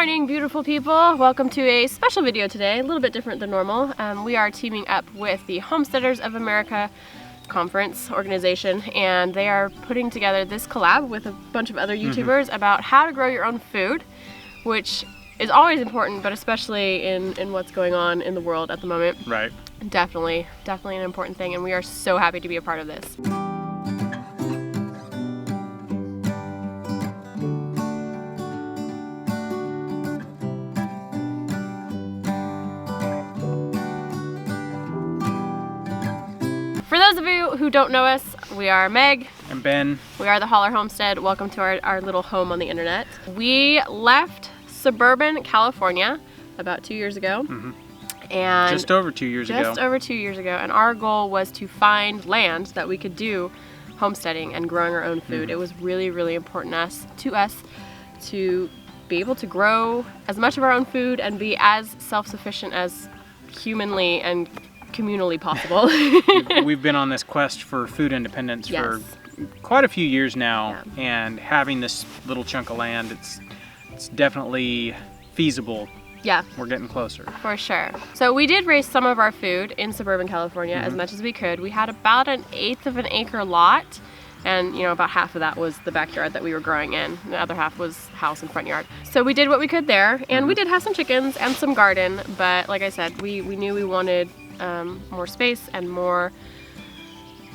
morning, beautiful people. Welcome to a special video today, a little bit different than normal. We are teaming up with the Homesteaders of America conference organization, and they are putting together this collab with a bunch of other YouTubers about how to grow your own food, which is always important, but especially in what's going on in the world at the moment. Right. Definitely an important thing, and we are so happy to be a part of this. For those of you who don't know us, we are Meg. And Ben. We are the Hollar Homestead. Welcome to our little home on the internet. We left suburban California about 2 years ago. And just over 2 years ago. Just over 2 years ago. And our goal was to find land that we could do homesteading and growing our own food. It was really important to us to be able to grow as much of our own food and be as self-sufficient as humanly and communally possible. We've been on this quest for food independence for quite a few years now, and having this little chunk of land, it's definitely feasible. Yeah. We're getting closer. For sure. So we did raise some of our food in suburban California as much as we could. We had about 1/8 of an acre lot, and about half of that was the backyard that we were growing in. The other half was house and front yard. So we did what we could there, and we did have some chickens and some garden, but like I said, we knew we wanted more space and more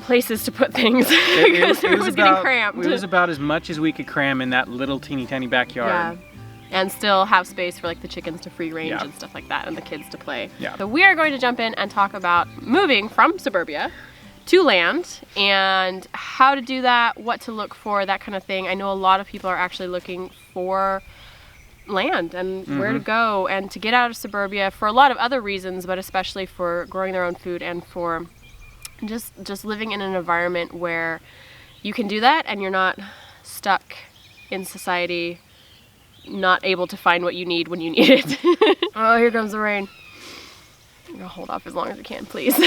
places to put things because it was getting cramped. It was about as much as we could cram in that little teeny tiny backyard. Yeah. And still have space for like the chickens to free range and stuff like that, and the kids to play. Yeah. So we are going to jump in and talk about moving from suburbia to land and how to do that, what to look for, that kind of thing. I know a lot of people are actually looking for land and where to go and to get out of suburbia for a lot of other reasons, but especially for growing their own food and for just living in an environment where you can do that and you're not stuck in society, not able to find what you need when you need it. Oh, here comes the rain. I'm gonna hold off as long as I can, please.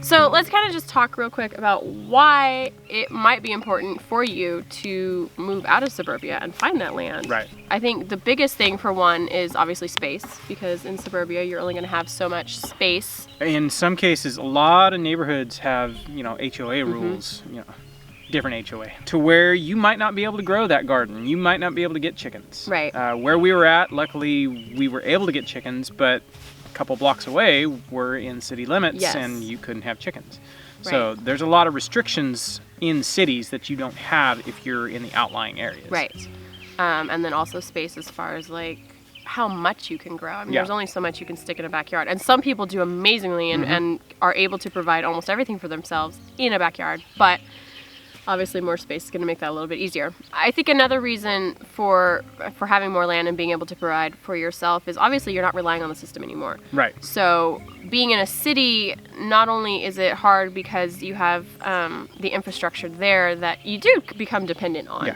So let's kind of just talk real quick about why it might be important for you to move out of suburbia and find that land. Right. I think the biggest thing for one is obviously space, because in suburbia you're only going to have so much space. In some cases, a lot of neighborhoods have, HOA rules, different HOA, to where you might not be able to grow that garden. You might not be able to get chickens. Right. Where we were at, luckily we were able to get chickens, but couple blocks away we're in city limits and you couldn't have chickens. So there's a lot of restrictions in cities that you don't have if you're in the outlying areas. Right. And then also space as far as like how much you can grow. I mean, there's only so much you can stick in a backyard, and some people do amazingly and are able to provide almost everything for themselves in a backyard, but obviously more space is going to make that a little bit easier. I think another reason for having more land and being able to provide for yourself is obviously you're not relying on the system anymore. Right. So being in a city, not only is it hard because you have the infrastructure there that you do become dependent on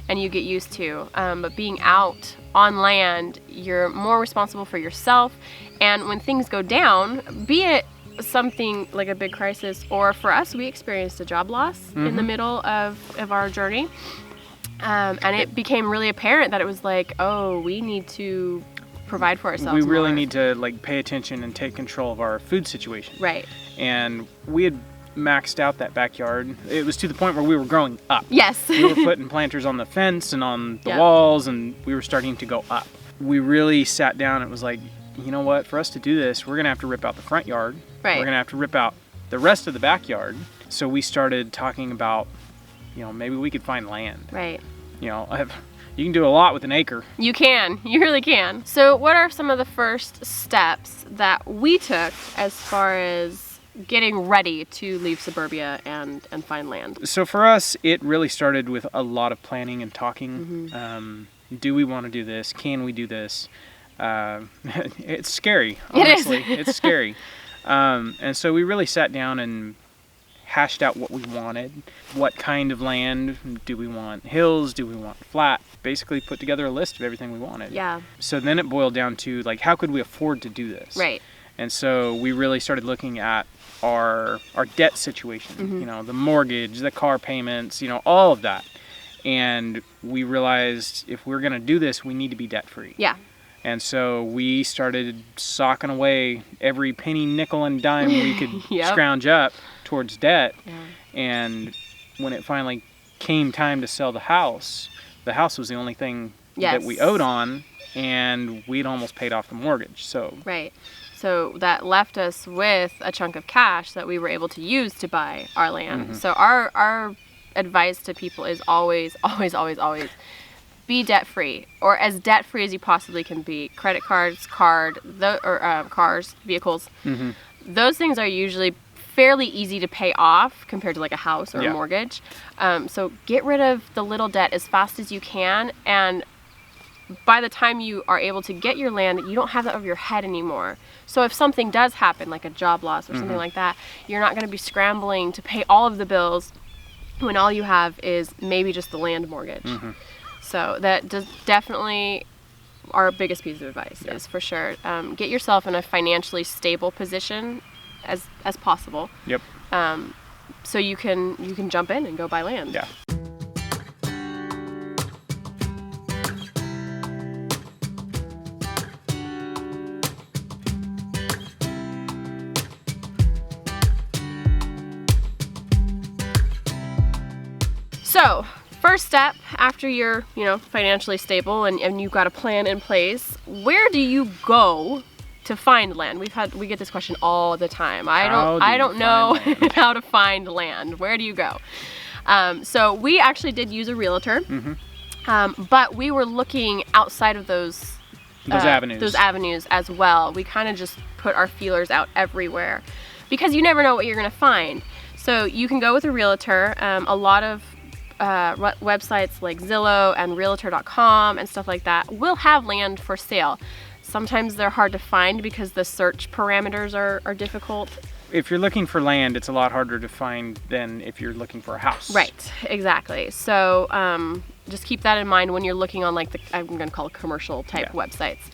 and you get used to, but being out on land, you're more responsible for yourself, and when things go down, be it something like a big crisis, or for us, we experienced a job loss in the middle of our journey, and it became really apparent that it was like, oh, we need to provide for ourselves. We really need to pay attention and take control of our food situation. Right. And we had maxed out that backyard. It was to the point where we were growing up. Yes. We were putting planters on the fence and on the walls, and we were starting to go up. We really sat down and it was like, you know what, for us to do this, we're gonna have to rip out the front yard. Right. We're gonna have to rip out the rest of the backyard. So we started talking about, maybe we could find land. Right. You can do a lot with an acre. You can. You really can. So what are some of the first steps that we took as far as getting ready to leave suburbia and find land? So for us, it really started with a lot of planning and talking. Do we want to do this? Can we do this? It's scary, honestly. It is. It's scary. And so we really sat down and hashed out what we wanted. What kind of land? Do we want hills? Do we want flat? Basically put together a list of everything we wanted. Yeah. So then it boiled down to like, how could we afford to do this? Right. And so we really started looking at our debt situation, you know, the mortgage, the car payments, you know, all of that. And we realized if we're going to do this, we need to be debt free. Yeah. And so we started socking away every penny, nickel, and dime we could scrounge up towards debt. Yeah. And when it finally came time to sell the house was the only thing that we owed on, and we'd almost paid off the mortgage. So right. So that left us with a chunk of cash that we were able to use to buy our land. So our advice to people is always, always, always, always be debt free, or as debt free as you possibly can be. Credit cards, cars, vehicles. Those things are usually fairly easy to pay off compared to like a house or a mortgage. So get rid of the little debt as fast as you can, and by the time you are able to get your land, you don't have that over your head anymore. So if something does happen, like a job loss or something like that, you're not going to be scrambling to pay all of the bills when all you have is maybe just the land mortgage. So that does definitely our biggest piece of advice is for sure. Get yourself in a financially stable position as possible. Yep. So you can jump in and go buy land. Yeah. So, first step after you're, financially stable and you've got a plan in place, where do you go to find land? We get this question all the time. I don't know how to find land. Where do you go? So we actually did use a realtor, but we were looking outside of those avenues as well. We kind of just put our feelers out everywhere because you never know what you're going to find. So you can go with a realtor. A lot of websites like Zillow and Realtor.com and stuff like that will have land for sale. Sometimes they're hard to find because the search parameters are difficult. If you're looking for land, it's a lot harder to find than if you're looking for a house. Right, exactly. So just keep that in mind when you're looking on I'm going to call it commercial type websites.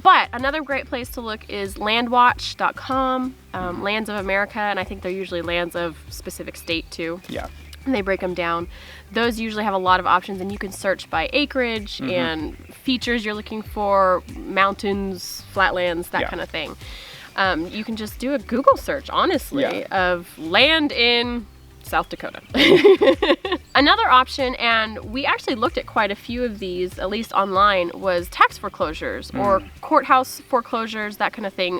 But another great place to look is landwatch.com, Lands of America, and I think they're usually lands of specific state too. Yeah. And they break them down. Those usually have a lot of options, and you can search by acreage and features you're looking for, mountains, flatlands, that kind of thing. You can just do a Google search, honestly, of land in South Dakota. Another option, and we actually looked at quite a few of these, at least online, was tax foreclosures or courthouse foreclosures, that kind of thing.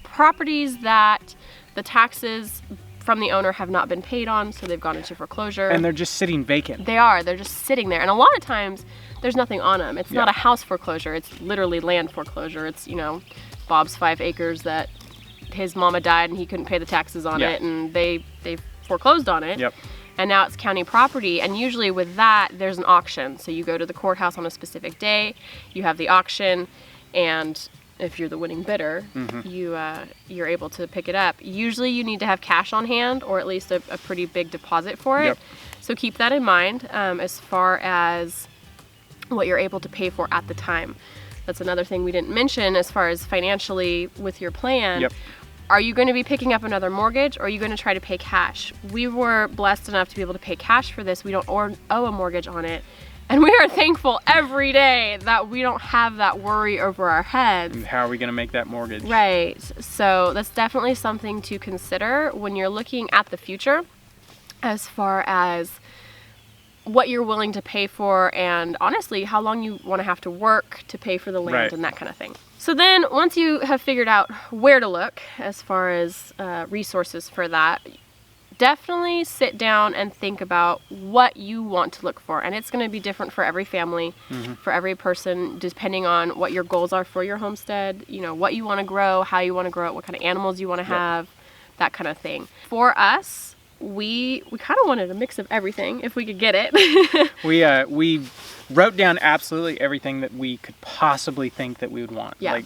Properties that the taxes from the owner have not been paid on, so they've gone into foreclosure. And they're just sitting vacant. They're just sitting there. And a lot of times, there's nothing on them. It's not a house foreclosure. It's literally land foreclosure. It's, Bob's 5 acres that his mama died and he couldn't pay the taxes on it, and they foreclosed on it. Yep. And now it's county property. And usually with that, there's an auction. So you go to the courthouse on a specific day, you have the auction, and if you're the winning bidder, you're able to pick it up. Usually you need to have cash on hand, or at least a pretty big deposit for it. Yep. So keep that in mind as far as what you're able to pay for at the time. That's another thing we didn't mention as far as financially with your plan. Yep. Are you going to be picking up another mortgage, or are you going to try to pay cash? We were blessed enough to be able to pay cash for this. We don't owe a mortgage on it. And we are thankful every day that we don't have that worry over our heads. And how are we going to make that mortgage? Right. So that's definitely something to consider when you're looking at the future as far as what you're willing to pay for, and honestly, how long you want to have to work to pay for the land and that kind of thing. So then once you have figured out where to look as far as resources for that, definitely sit down and think about what you want to look for. And it's going to be different for every family, for every person, depending on what your goals are for your homestead, what you want to grow, how you want to grow it, what kind of animals you want to have, that kind of thing. For us, we kind of wanted a mix of everything if we could get it. We wrote down absolutely everything that we could possibly think that we would want. Yeah. Like,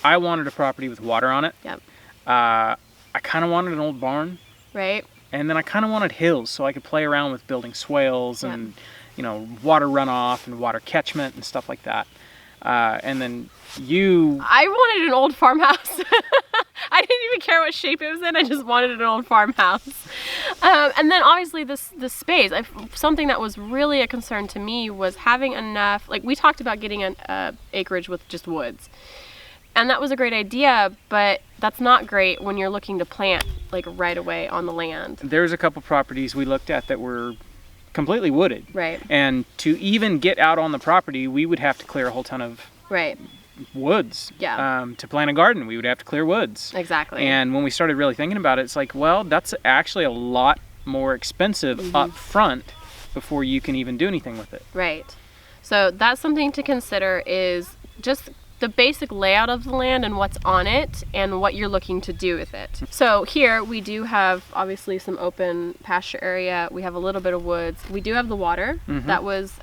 I wanted a property with water on it. Yep. I kind of wanted an old barn. Right. And then I kind of wanted hills so I could play around with building swales and, you know, water runoff and water catchment and stuff like that. And then I wanted an old farmhouse. I didn't even care what shape it was in. I just wanted an old farmhouse. And then obviously the space. Something that was really a concern to me was having enough, like we talked about getting an acreage with just woods. And that was a great idea, but that's not great when you're looking to plant like right away on the land. There's a couple properties we looked at that were completely wooded. Right. And to even get out on the property, we would have to clear a whole ton of woods. Yeah. To plant a garden, we would have to clear woods. Exactly. And when we started really thinking about it, it's like, well, that's actually a lot more expensive up front before you can even do anything with it. Right. So that's something to consider, is just the basic layout of the land and what's on it and what you're looking to do with it. So here we do have obviously some open pasture area. We have a little bit of woods. We do have the water. That was,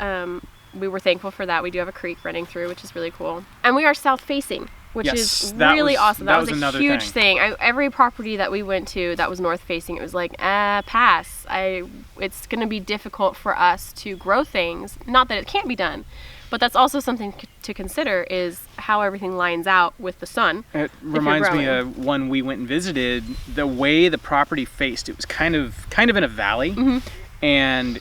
we were thankful for that. We do have a creek running through, which is really cool. And we are south facing, which is really awesome. That was a huge thing. Every property that we went to that was north facing, it was like, pass. It's gonna be difficult for us to grow things. Not that it can't be done, but that's also something to consider, is how everything lines out with the sun. It reminds me of when we went and visited, the way the property faced. It was kind of in a valley, and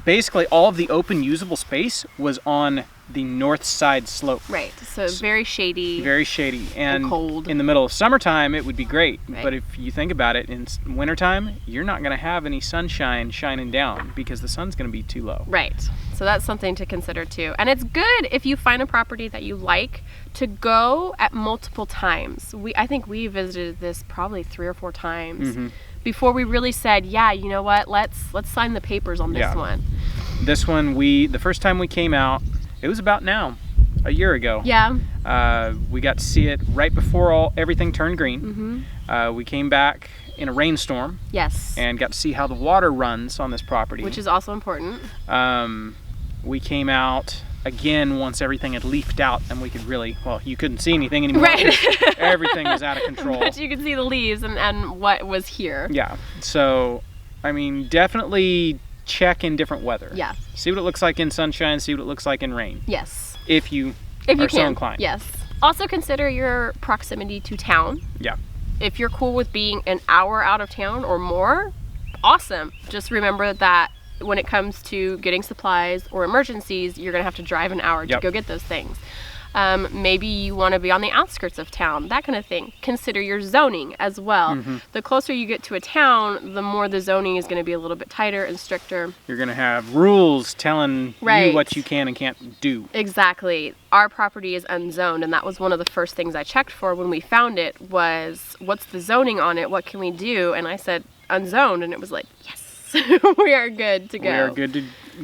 basically all of the open usable space was on the north side slope. Right, so very shady. Very shady. And cold. In the middle of summertime, it would be great. Right. But if you think about it, in wintertime, you're not going to have any sunshine shining down because the sun's going to be too low. Right. So that's something to consider too. And it's good if you find a property that you like to go at multiple times. I think we visited this probably 3 or 4 times before we really said, yeah, you know what, let's sign the papers on this one. This one, the first time we came out, it was about a year ago. Yeah. We got to see it right before everything turned green. We came back in a rainstorm. Yes. And got to see how the water runs on this property. Which is also important. We came out again once everything had leafed out and we could really, well, you couldn't see anything anymore. Right. Everything was out of control. But you could see the leaves and what was here. Yeah. So, I mean, definitely check in different weather. Yeah. See what it looks like in sunshine, see what it looks like in rain. Yes. If you are so inclined. Yes. Also consider your proximity to town. Yeah. If you're cool with being an hour out of town or more, awesome. Just remember that when it comes to getting supplies or emergencies, you're gonna have to drive an hour to go get those things. Maybe you want to be on the outskirts of town, that kind of thing. Consider your zoning as well. The closer you get to a town, the more the zoning is going to be a little bit tighter and stricter. You're going to have rules telling you what you can and can't do. Exactly. Our property is unzoned, and that was one of the first things I checked for when we found it was, what's the zoning on it? What can we do? And I said, unzoned, and it was like, yes, we are good to go. We are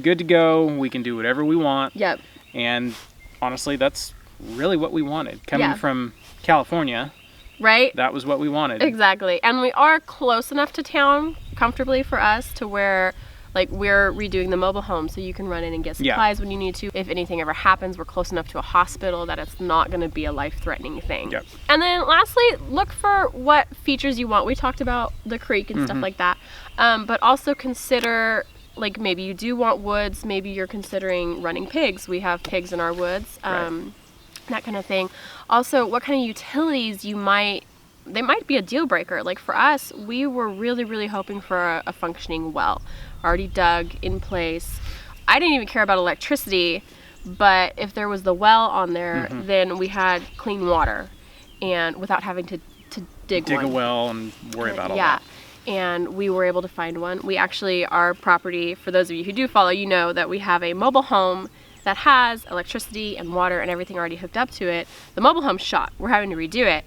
good to go. We can do whatever we want. Yep. And honestly, that's really what we wanted. Coming from California, right? That was what we wanted. Exactly. And we are close enough to town comfortably for us to where, like, we're redoing the mobile home so you can run in and get supplies when you need to. If anything ever happens, we're close enough to a hospital that it's not going to be a life-threatening thing. Yep. And then lastly, look for what features you want. We talked about the creek and stuff like that, but also consider, like, maybe you do want woods, maybe you're considering running pigs. We have pigs in our woods, that kind of thing. Also, what kind of utilities they might be a deal breaker. Like for us, we were really, really hoping for a functioning well, already dug in place. I didn't even care about electricity, but if there was the well on there, then we had clean water, and without having to dig one. A well and worry about all that. And we were able to find one. We actually, our property, for those of you who do follow, you know that we have a mobile home that has electricity and water and everything already hooked up to it. The mobile home's shot. We're having to redo it.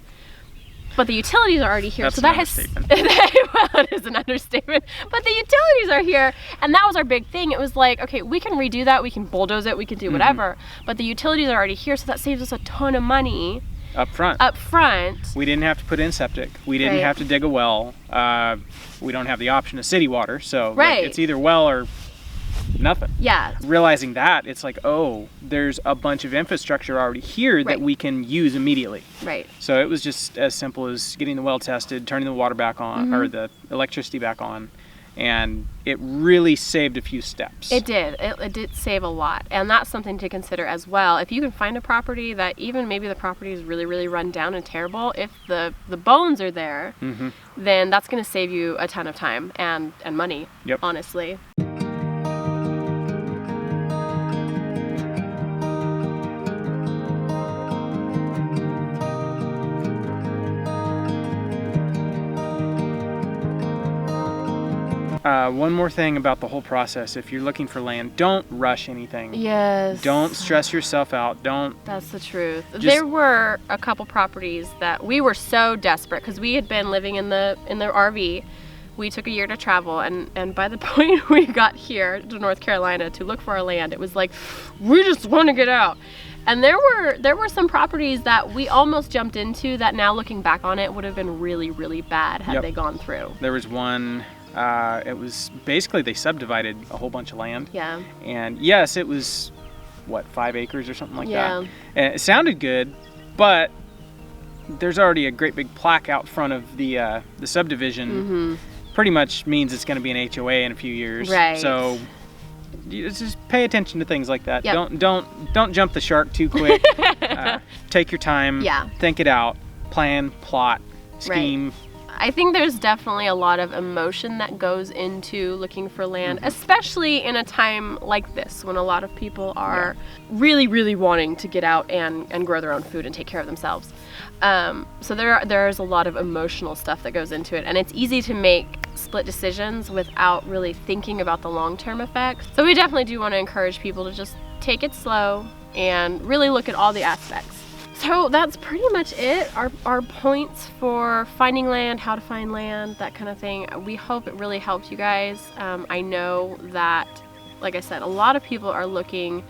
But the utilities are already here. That's so an that understatement. Well, it is an understatement. But the utilities are here, and that was our big thing. It was like, okay, we can redo that, we can bulldoze it, we can do whatever. But the utilities are already here, so that saves us a ton of money. Up front. We didn't have to put in septic. We didn't have to dig a well. We don't have the option of city water, so like, it's either well or nothing. Yeah. Realizing that, it's like, oh, there's a bunch of infrastructure already here that we can use immediately. Right. So it was just as simple as getting the well tested, turning the water back on, or the electricity back on, and it really saved a few steps. It did. It did save a lot. And that's something to consider as well. If you can find a property that even maybe the property is really, really run down and terrible, if the bones are there, then that's going to save you a ton of time and money, honestly. One more thing about the whole process. If you're looking for land, don't rush anything. Yes. Don't stress yourself out. That's the truth. There were a couple properties that we were so desperate because we had been living in the RV. We took a year to travel, and by the point we got here to North Carolina to look for our land, it was like, we just want to get out. And there were some properties that we almost jumped into that now looking back on it would have been really, really bad had they gone through. There was one. It was basically they subdivided a whole bunch of land. Yeah. And yes, it was, 5 acres or something like that. Yeah. And it sounded good, but there's already a great big plaque out front of the subdivision. Pretty much means it's going to be an HOA in a few years. Right. So you just pay attention to things like that. Yep. Don't jump the shark too quick. Take your time. Yeah. Think it out. Plan, plot, scheme. Right. I think there's definitely a lot of emotion that goes into looking for land, especially in a time like this when a lot of people are really, really wanting to get out and grow their own food and take care of themselves. So there's a lot of emotional stuff that goes into it, and it's easy to make split decisions without really thinking about the long-term effects. So we definitely do want to encourage people to just take it slow and really look at all the aspects. So that's pretty much it, our points for finding land, how to find land, that kind of thing. We hope it really helped you guys. I know that, like I said, a lot of people are looking,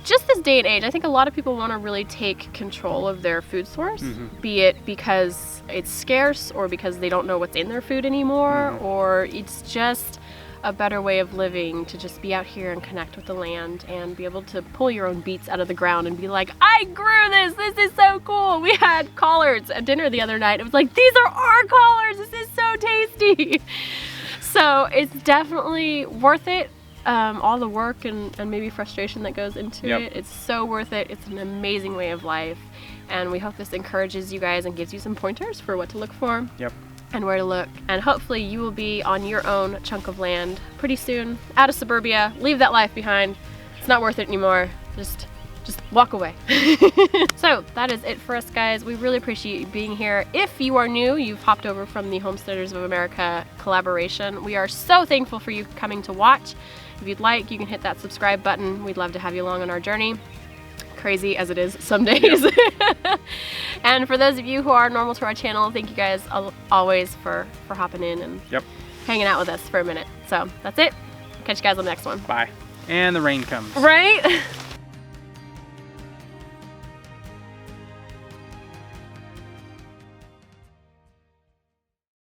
just this day and age, I think a lot of people want to really take control of their food source, be it because it's scarce or because they don't know what's in their food anymore, or it's just a better way of living to just be out here and connect with the land and be able to pull your own beets out of the ground and be like, I grew this is so cool. We had collards at dinner the other night. It was like, these are our collards, this is so tasty. So it's definitely worth it. All the work and maybe frustration that goes into it, it's so worth it. It's an amazing way of life, and we hope this encourages you guys and gives you some pointers for what to look for. And where to look, and hopefully you will be on your own chunk of land pretty soon, out of suburbia. Leave that life behind. It's not worth it anymore. Just walk away. So that is it for us, guys. We really appreciate you being here. If you are new, you've hopped over from the Homesteaders of America collaboration. We are so thankful for you coming to watch. If you'd like, you can hit that subscribe button. We'd love to have you along on our journey. Crazy as it is some days. And for those of you who are normal to our channel, thank you guys always for hopping in and hanging out with us for a minute. So that's it. Catch you guys on the next one. Bye. And the rain comes. Right?